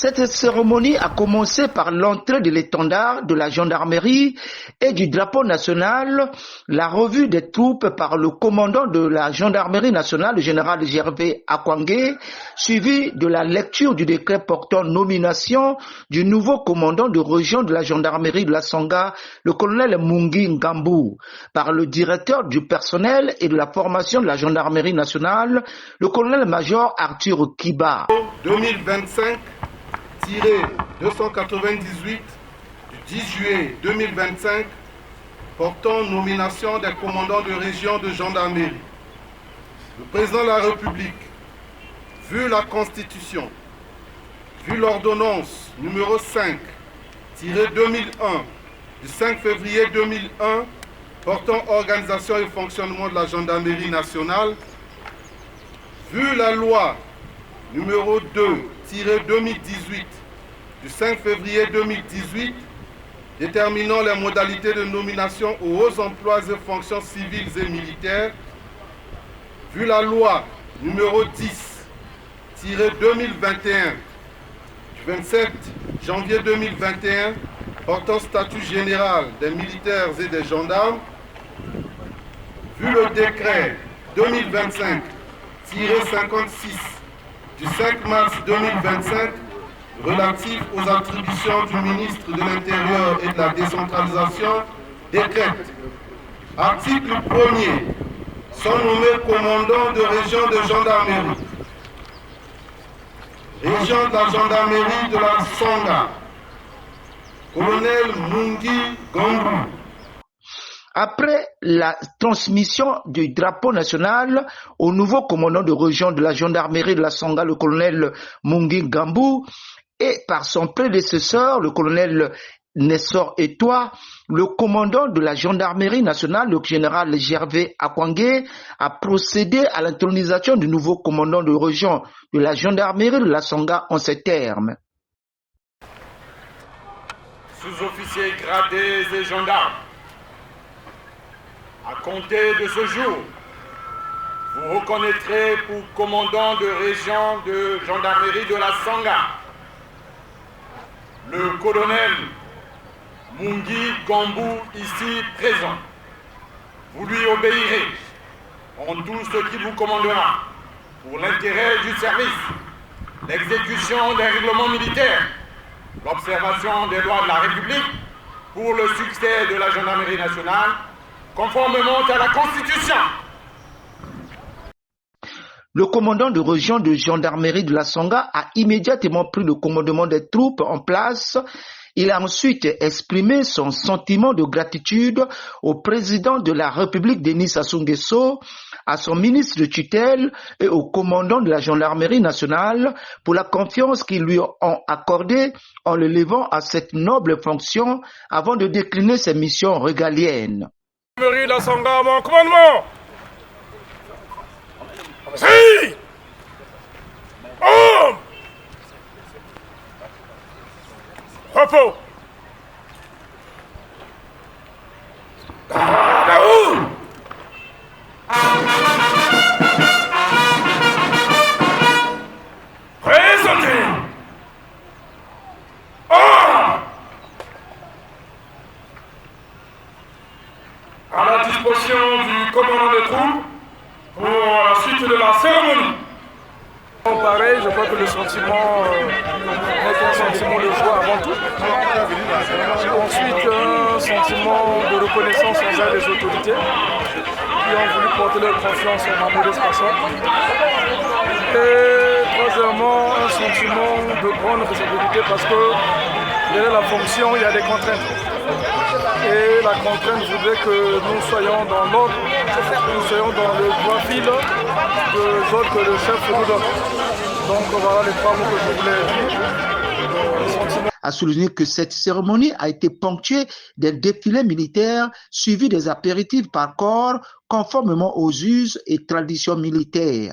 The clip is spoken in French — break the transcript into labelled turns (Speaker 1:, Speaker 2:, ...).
Speaker 1: Cette cérémonie a commencé par l'entrée de l'étendard de la gendarmerie et du drapeau national, la revue des troupes par le commandant de la gendarmerie nationale, le général Gervais Akwangé, suivi de la lecture du décret portant nomination du nouveau commandant de région de la gendarmerie de la Sanga, le colonel Mungi Ngambou, par le directeur du personnel et de la formation de la gendarmerie nationale, le colonel-major Arthur Kiba.
Speaker 2: 2025-298 du 10 juillet 2025 portant nomination des commandants de région de gendarmerie. Le président de la République, vu la Constitution, vu l'ordonnance numéro 5-2001 du 5 février 2001 portant organisation et fonctionnement de la gendarmerie nationale, vu la loi numéro 2-2018 du 5 février 2018 déterminant les modalités de nomination aux hauts emplois et fonctions civiles et militaires, vu la loi numéro 10-2021 du 27 janvier 2021 portant statut général des militaires et des gendarmes, vu le décret 2025-56 du 5 mars 2025 relatif aux attributions du ministre de l'Intérieur et de la décentralisation, décrète. Article 1er. Sont nommés commandants de région de gendarmerie. Région de la gendarmerie de la Sanga. Colonel Mungi Ngambou.
Speaker 1: Après la transmission du drapeau national au nouveau commandant de région de la gendarmerie de la Sanga, le colonel Mungi Ngambou, et par son prédécesseur, le colonel Nessor Etoua, le commandant de la gendarmerie nationale, le général Gervais Akwangé, a procédé à l'intronisation du nouveau commandant de région de la gendarmerie de la Sanga en ces termes.
Speaker 3: Sous-officiers gradés et gendarmes, à compter de ce jour, vous reconnaîtrez pour commandant de région de gendarmerie de la Sanga le colonel Mungi Ngambou ici présent. Vous lui obéirez en tout ce qui vous commandera pour l'intérêt du service, l'exécution des règlements militaires, l'observation des lois de la République pour le succès de la gendarmerie nationale, conformément à la Constitution.
Speaker 1: Le commandant de région de gendarmerie de la Sanga a immédiatement pris le commandement des troupes en place. Il a ensuite exprimé son sentiment de gratitude au président de la République Denis Sassou Nguesso, à son ministre de tutelle et au commandant de la gendarmerie nationale pour la confiance qu'ils lui ont accordée en le levant à cette noble fonction avant de décliner ses missions régaliennes.
Speaker 4: La Sanga, mon commandement. Si! Homme! Repos! Là-haut! Présentez! À la disposition du commandant des troupes pour la suite de la cérémonie.
Speaker 5: Pareil, je crois que le sentiment est un sentiment de joie avant tout. Ensuite, un sentiment de reconnaissance envers les autorités qui ont voulu porter leur confiance en ma modeste personne. Et troisièmement, un sentiment de grande responsabilité parce que derrière la fonction, il y a des contraintes. Et la contrainte voudrait que nous soyons dans l'ordre, nous soyons dans le droit fil des ordres que le chef nous donne. Donc voilà les trois mots que je voulais dire.
Speaker 1: A souligné que cette cérémonie a été ponctuée d'un défilé militaire suivi des apéritifs par corps conformément aux us et traditions militaires.